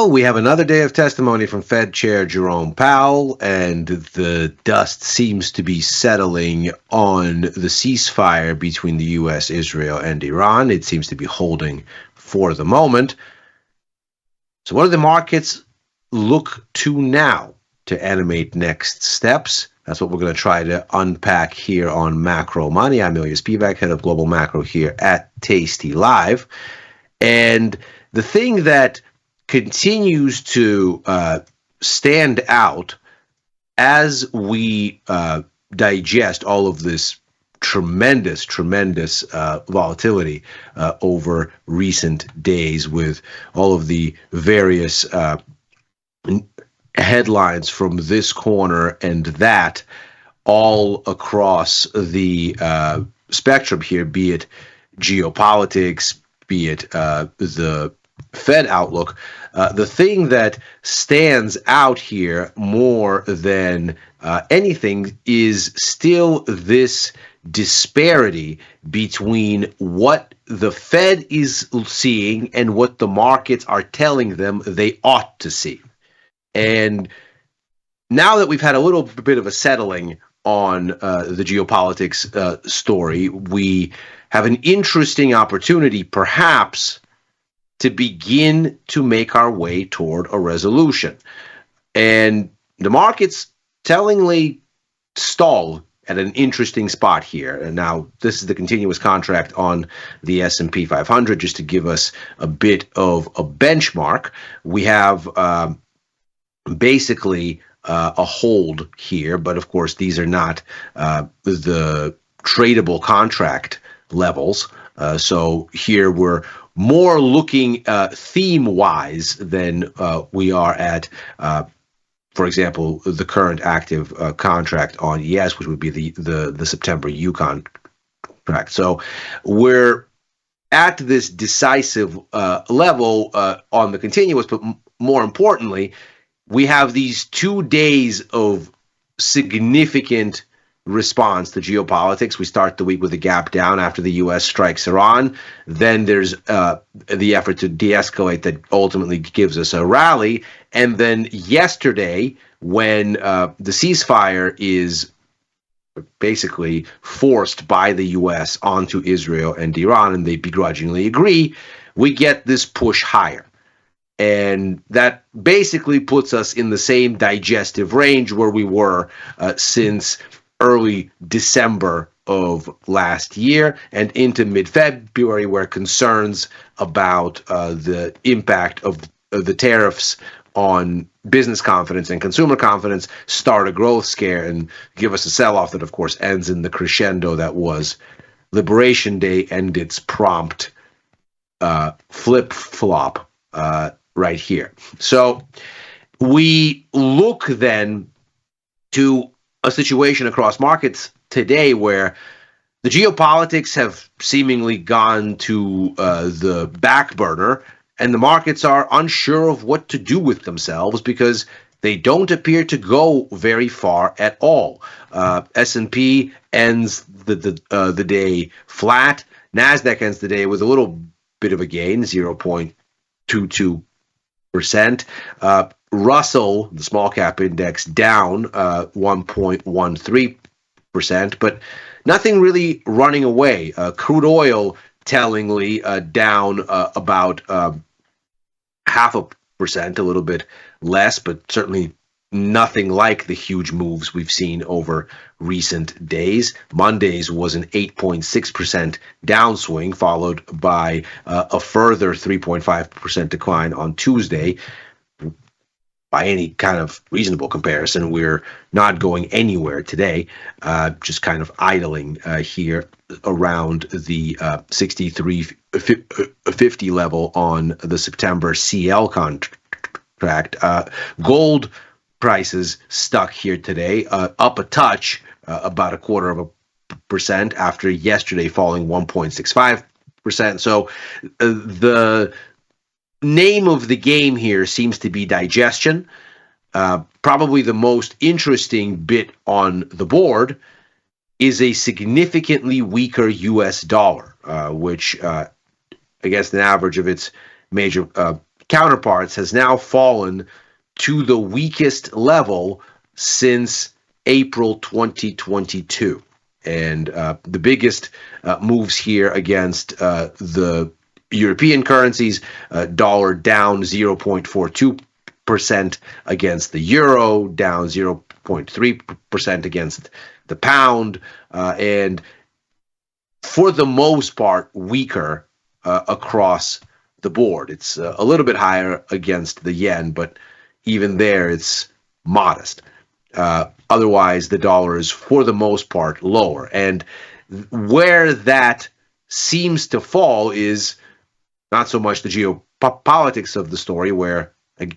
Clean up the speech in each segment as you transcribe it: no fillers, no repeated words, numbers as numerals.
we have another day of testimony from Fed Chair Jerome Powell, and the dust seems to be settling on the ceasefire between the U.S., Israel, and Iran. It seems to be holding for the moment. So what do the markets look to now to animate next steps? That's what we're going to try to unpack here on Macro Money. I'm Ilya Spivak, head of Global Macro here at tastylive. And the thing that continues to stand out as we digest all of this tremendous volatility over recent days, with all of the various headlines from this corner and that all across the spectrum here, be it geopolitics, be it the Fed outlook. The thing that stands out here more than anything is still this disparity between what the Fed is seeing and what the markets are telling them they ought to see. And now that we've had a little bit of a settling on the geopolitics story, we have an interesting opportunity, perhaps, to begin to make our way toward a resolution. And the markets tellingly stalled at an interesting spot here. And now this is the continuous contract on the S&P 500, just to give us a bit of a benchmark. We have basically a hold here, but of course these are not the tradable contract levels. So here we're more looking theme-wise than we are at, for example, the current active contract on ES, which would be the September U contract. So we're at this decisive level on the continuous, but more importantly, we have these 2 days of significant response to geopolitics. We start the week with a gap down after the U.S. strikes Iran. Then there's the effort to de-escalate that ultimately gives us a rally. And then yesterday, when the ceasefire is basically forced by the U.S. onto Israel and Iran, and they begrudgingly agree, we get this push higher. And that basically puts us in the same digestive range where we were since early December of last year and into mid-February, where concerns about the impact of the tariffs on business confidence and consumer confidence start a growth scare and give us a sell-off that, of course, ends in the crescendo that was Liberation Day and its prompt flip-flop right here. So we look then to a situation across markets today where the geopolitics have seemingly gone to the back burner, and the markets are unsure of what to do with themselves because they don't appear to go very far at all. S&P ends the day flat. NASDAQ ends the day with a little bit of a gain, 0.22%. Russell, the small cap index, down 1.13%, but nothing really running away. Crude oil, tellingly, down about 0.5%, a little bit less, but certainly nothing like the huge moves we've seen over recent days. Monday's was an 8.6% downswing, followed by a further 3.5% decline on Tuesday. By any kind of reasonable comparison, we're not going anywhere today, just kind of idling here around the 63.50 level on the September CL contract. Gold prices stuck here today, up a touch, about 0.25% after yesterday falling 1.65%. So the name of the game here seems to be digestion. Probably the most interesting bit on the board is a significantly weaker U.S. dollar, which against an average of its major counterparts has now fallen to the weakest level since April 2022. And the biggest moves here against the European currencies, dollar down 0.42% against the euro, down 0.3% against the pound, and for the most part, weaker across the board. It's a little bit higher against the yen, but even there, it's modest. Otherwise, the dollar is, for the most part, lower. And where that seems to fall is not so much the geopolitics of the story, where,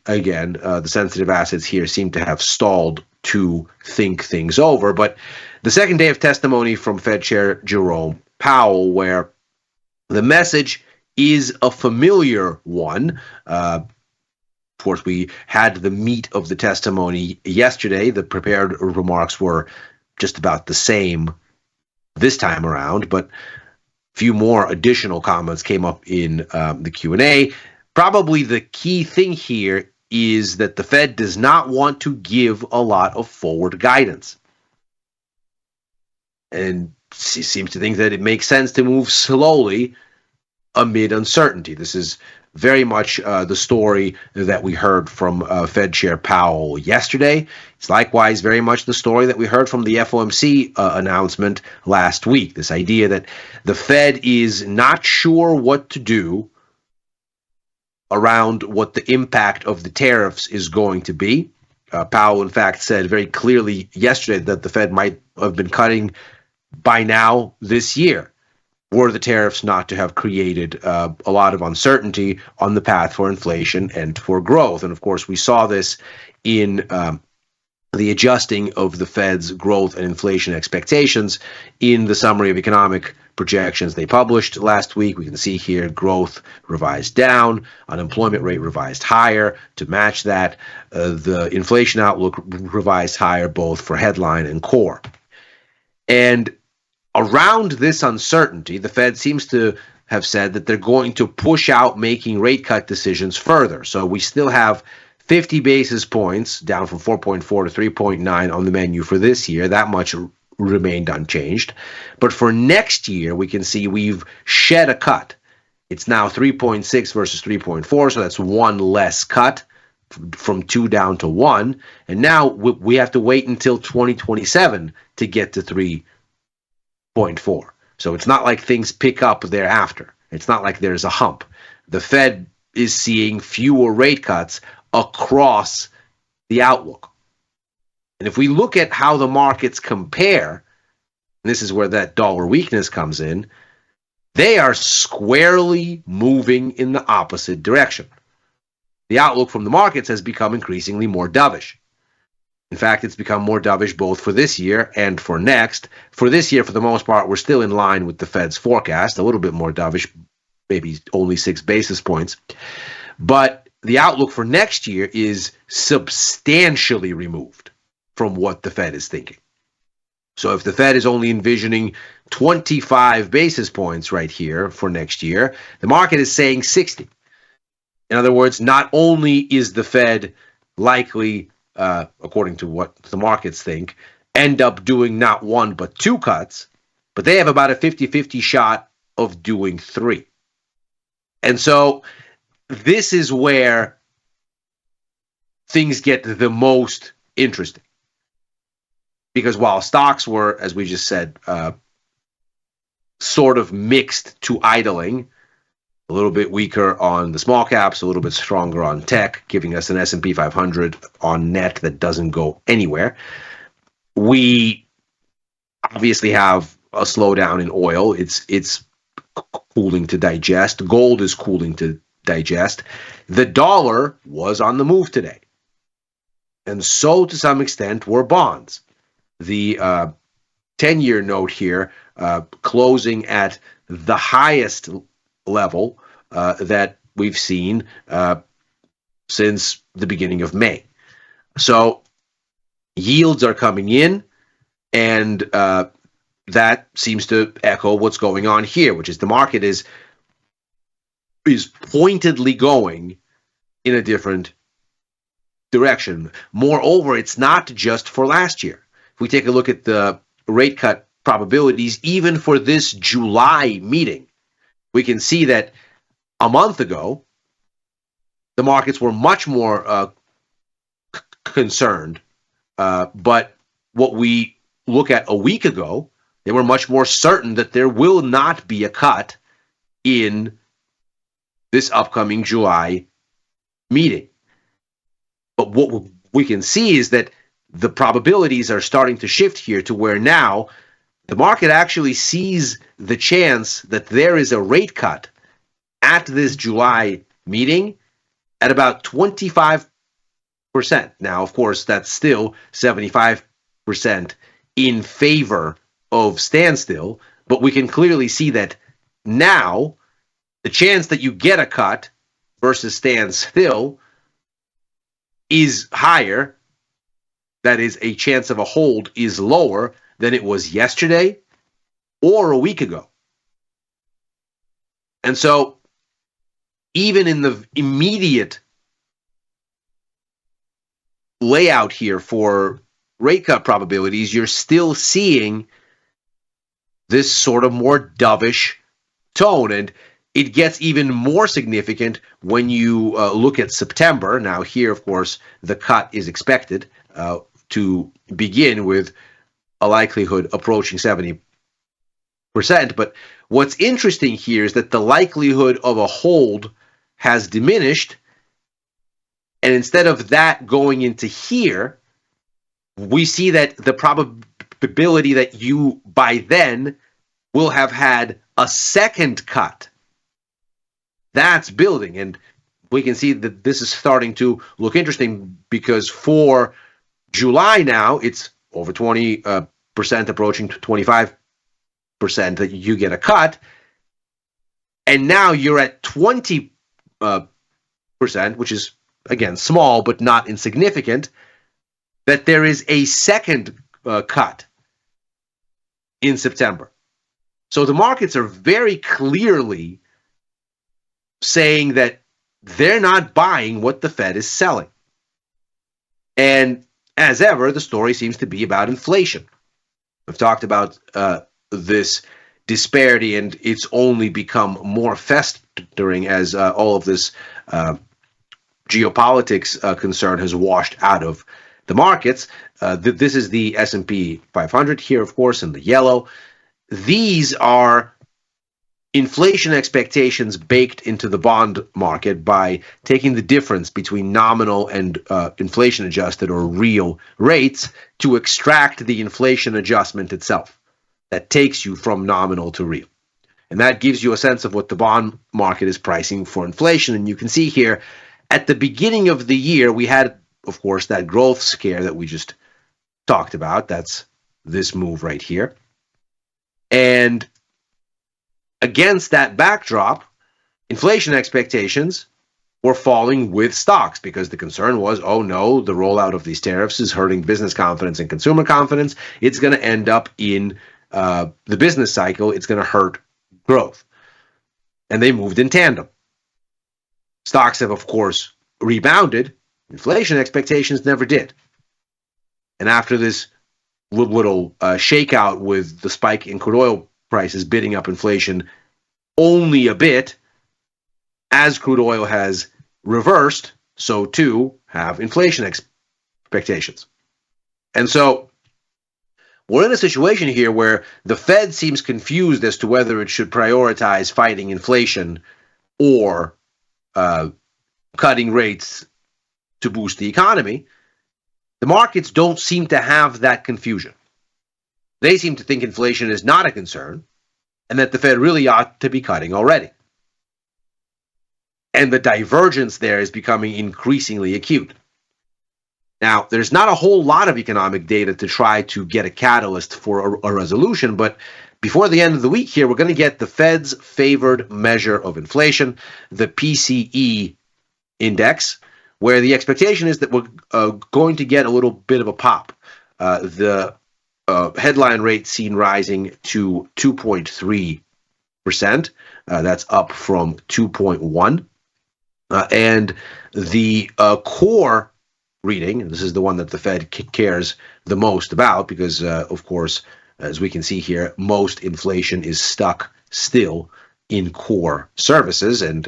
again, the sensitive assets here seem to have stalled to think things over, but the second day of testimony from Fed Chair Jerome Powell, where the message is a familiar one. Of course, we had the meat of the testimony yesterday. The prepared remarks were just about the same this time around, but a few more additional comments came up in the Q&A. Probably the key thing here is that the Fed does not want to give a lot of forward guidance, and seems to think that it makes sense to move slowly amid uncertainty. This is very much the story that we heard from Fed Chair Powell yesterday. It's likewise very much the story that we heard from the FOMC announcement last week. This idea that the Fed is not sure what to do around what the impact of the tariffs is going to be. Powell, in fact, said very clearly yesterday that the Fed might have been cutting by now this year, were the tariffs not to have created a lot of uncertainty on the path for inflation and for growth. And of course, we saw this in the adjusting of the Fed's growth and inflation expectations in the summary of economic projections they published last week. We can see here growth revised down, unemployment rate revised higher to match that, the inflation outlook revised higher both for headline and core. And around this uncertainty, the Fed seems to have said that they're going to push out making rate cut decisions further. So we still have 50 basis points, down from 4.4 to 3.9 on the menu for this year. That much remained unchanged. But for next year, we can see we've shed a cut. It's now 3.6 versus 3.4, so that's one less cut, from 2 down to 1. And now we have to wait until 2027 to get to 3.4. So it's not like things pick up thereafter. It's not like there's a hump. The Fed is seeing fewer rate cuts across the outlook. And if we look at how the markets compare, and this is where that dollar weakness comes in, they are squarely moving in the opposite direction. The outlook from the markets has become increasingly more dovish. In fact, it's become more dovish both for this year and for next. For this year, for the most part, we're still in line with the Fed's forecast, a little bit more dovish, maybe only 6 basis points. But the outlook for next year is substantially removed from what the Fed is thinking. So if the Fed is only envisioning 25 basis points right here for next year, the market is saying 60. In other words, not only is the Fed likely, according to what the markets think, end up doing not 1 but 2 cuts, but they have about a 50-50 shot of doing 3. And so this is where things get the most interesting. Because while stocks were, as we just said, sort of mixed to idling, a little bit weaker on the small caps, a little bit stronger on tech, giving us an S&P 500 on net that doesn't go anywhere. We obviously have a slowdown in oil. It's cooling to digest. Gold is cooling to digest. The dollar was on the move today. And so, to some extent, were bonds. The 10-year note here closing at the highest level that we've seen since the beginning of May. So yields are coming in, and that seems to echo what's going on here, which is the market is pointedly going in a different direction. Moreover, it's not just for last year. If we take a look at the rate cut probabilities, even for this July meeting, we can see that a month ago, the markets were much more concerned. But what we look at a week ago, they were much more certain that there will not be a cut in this upcoming July meeting. But what we can see is that the probabilities are starting to shift here to where now the market actually sees the chance that there is a rate cut at this July meeting at about 25%. Now, of course, that's still 75% in favor of standstill, but we can clearly see that now the chance that you get a cut versus standstill is higher. That is, a chance of a hold is lower than it was yesterday or a week ago. And so, even in the immediate layout here for rate cut probabilities, you're still seeing this sort of more dovish tone. And it gets even more significant when you look at September. Now, here, of course, the cut is expected to begin with a likelihood approaching 70%. But what's interesting here is that the likelihood of a hold has diminished. And instead of that going into here, we see that the probability that you by then will have had a second cut, that's building. And we can see that this is starting to look interesting because for July now, it's over 20%, approaching 25% that you get a cut. And now you're at 20%, which is, again, small but not insignificant, that there is a second cut in September. So the markets are very clearly saying that they're not buying what the Fed is selling. And as ever, the story seems to be about inflation. I've talked about this disparity, and it's only become more festering as all of this geopolitics concern has washed out of the markets. This is the S&P 500 here, of course, in the yellow. These are inflation expectations baked into the bond market by taking the difference between nominal and inflation adjusted or real rates to extract the inflation adjustment itself that takes you from nominal to real. And that gives you a sense of what the bond market is pricing for inflation. And you can see here at the beginning of the year, we had, of course, that growth scare that we just talked about. That's this move right here. And against that backdrop, inflation expectations were falling with stocks because the concern was, oh no, the rollout of these tariffs is hurting business confidence and consumer confidence. It's going to end up in the business cycle. It's going to hurt growth. And they moved in tandem. Stocks have, of course, rebounded. Inflation expectations never did. And after this little shakeout with the spike in crude oil prices bidding up inflation only a bit, as crude oil has reversed, so too have inflation expectations. And so we're in a situation here where the Fed seems confused as to whether it should prioritize fighting inflation or cutting rates to boost the economy. The markets don't seem to have that confusion. They seem to think inflation is not a concern and that the Fed really ought to be cutting already. And the divergence there is becoming increasingly acute. Now, there's not a whole lot of economic data to try to get a catalyst for a resolution, but before the end of the week here, we're going to get the Fed's favored measure of inflation, the PCE index, where the expectation is that we're going to get a little bit of a pop. The headline rate seen rising to 2.3%. That's up from 2.1%. And the core reading, and this is the one that the Fed cares the most about because, of course, as we can see here, most inflation is stuck still in core services. And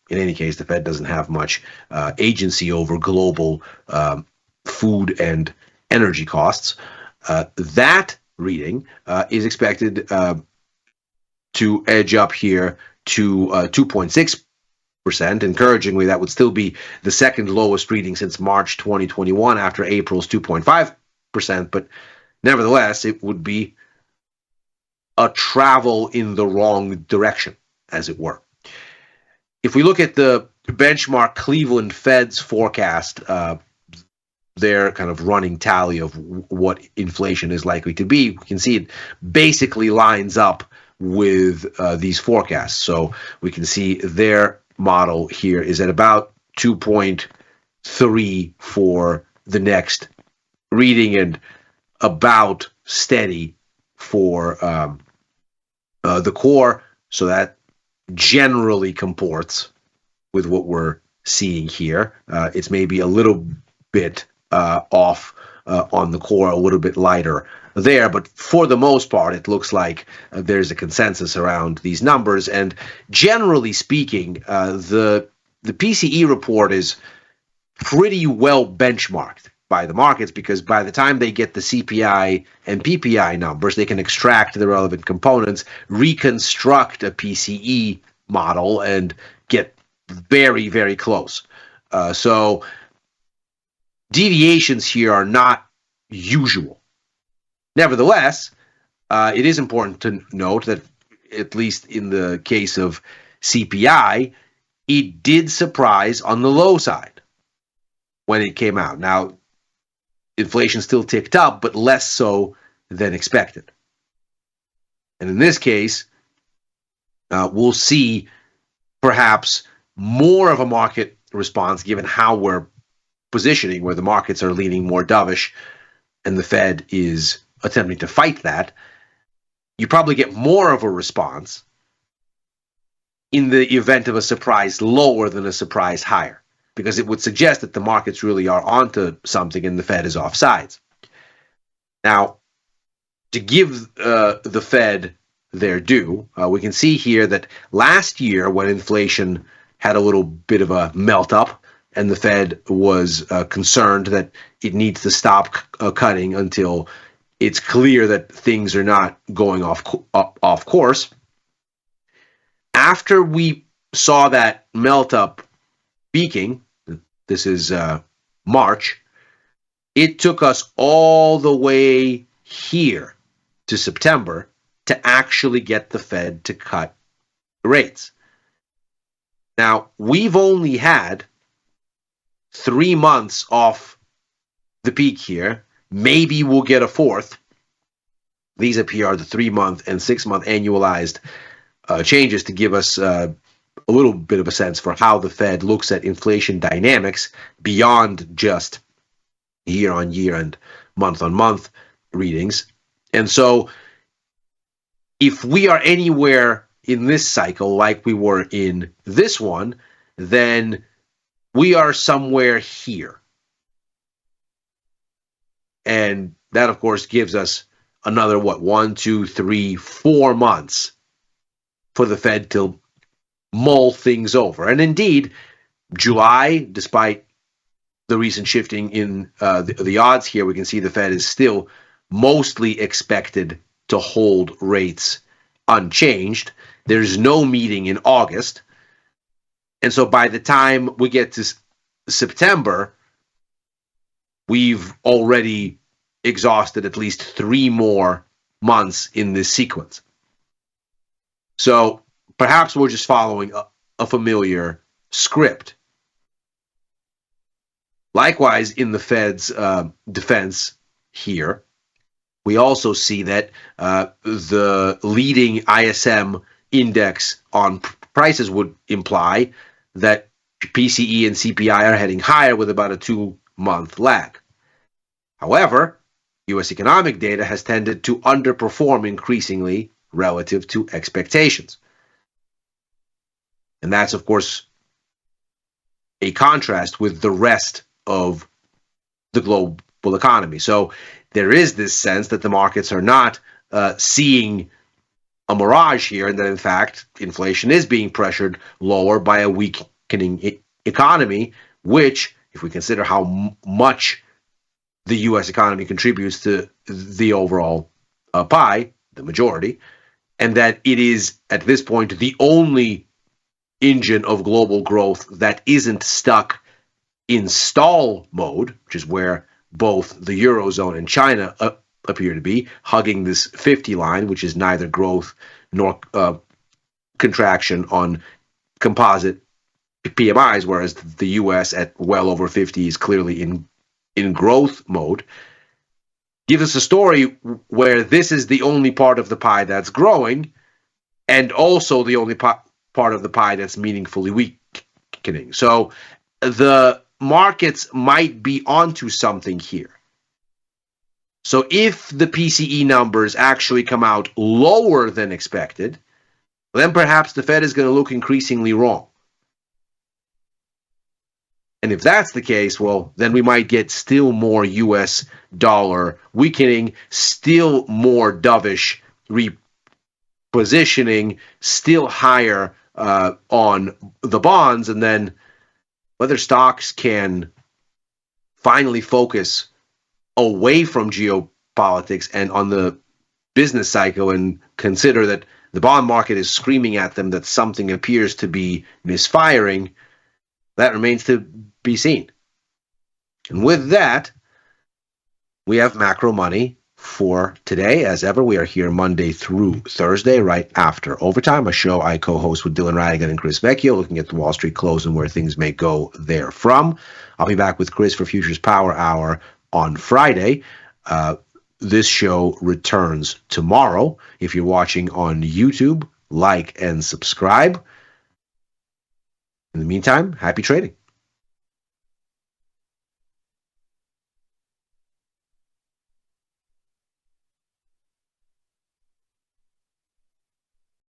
in any case, the Fed doesn't have much agency over global food and energy costs. That reading is expected to edge up here to 2.6%. Encouragingly, that would still be the second lowest reading since March 2021 after April's 2.5%, but nevertheless, it would be a travel in the wrong direction, as it were. If we look at the benchmark Cleveland Fed's forecast, their kind of running tally of what inflation is likely to be, we can see it basically lines up with these forecasts. So we can see their model here is at about 2.3 for the next reading and about steady for the core. So that generally comports with what we're seeing here. It's maybe a little bit off on the core, a little bit lighter there, but for the most part, it looks like there's a consensus around these numbers. And generally speaking, the PCE report is pretty well benchmarked by the markets because by the time they get the CPI and PPI numbers, they can extract the relevant components, reconstruct a PCE model, and get very, very close. So deviations here are not usual. Nevertheless, it is important to note that, at least in the case of CPI, it did surprise on the low side when it came out. Now, inflation still ticked up, but less so than expected. And in this case, we'll see perhaps more of a market response given how we're positioning, where the markets are leaning more dovish and the Fed is attempting to fight that. You probably get more of a response in the event of a surprise lower than a surprise higher, because it would suggest that the markets really are onto something and the Fed is off sides. Now, to give the Fed their due, we can see here that last year when inflation had a little bit of a melt up and the Fed was concerned that it needs to stop cutting until it's clear that things are not going off course. After we saw that melt up peaking, this is March, it took us all the way here to September to actually get the Fed to cut rates. Now, we've only had 3 months off the peak here. Maybe we'll get a fourth. These up here are the 3-month and 6-month annualized changes to give us a little bit of a sense for how the Fed looks at inflation dynamics beyond just year-on-year and month-on-month readings. And so if we are anywhere in this cycle like we were in this one, then we are somewhere here. And that, of course, gives us another, 1, 2, 3, 4 months for the Fed to mull things over. And indeed, July, despite the recent shifting in the odds here, we can see the Fed is still mostly expected to hold rates unchanged. There's no meeting in August. And so by the time we get to September, we've already exhausted at least 3 more months in this sequence. So perhaps we're just following a familiar script. Likewise, in the Fed's defense here, we also see that the leading ISM index on prices would imply that PCE and CPI are heading higher with about a 2-month lag. However, U.S. economic data has tended to underperform increasingly relative to expectations. And that's, of course, a contrast with the rest of the global economy. So there is this sense that the markets are not seeing a mirage here, and that in fact inflation is being pressured lower by a weakening economy, which, if we consider how much the U.S. economy contributes to the overall pie, the majority, and that it is at this point the only engine of global growth that isn't stuck in stall mode, which is where both the Eurozone and China appear to be, hugging this 50 line, which is neither growth nor contraction on composite PMIs, whereas the US at well over 50 is clearly in growth mode, gives us a story where this is the only part of the pie that's growing, and also the only part of the pie that's meaningfully weakening. So the markets might be onto something here. So if the PCE numbers actually come out lower than expected, then perhaps the Fed is going to look increasingly wrong. And if that's the case, well, then we might get still more US dollar weakening, still more dovish repositioning, still higher on the bonds, and then whether stocks can finally focus away from geopolitics and on the business cycle and consider that the bond market is screaming at them that something appears to be misfiring, that remains to be seen. And with that, we have macro money for today. As ever, we are here Monday through Thursday, right after overtime, a show I co-host with Dylan Radigan and Chris Vecchio, looking at the Wall Street close and where things may go therefrom. I'll be back with Chris for Futures Power Hour on Friday. This show returns tomorrow. If you're watching on YouTube, like and subscribe. In the meantime, happy trading.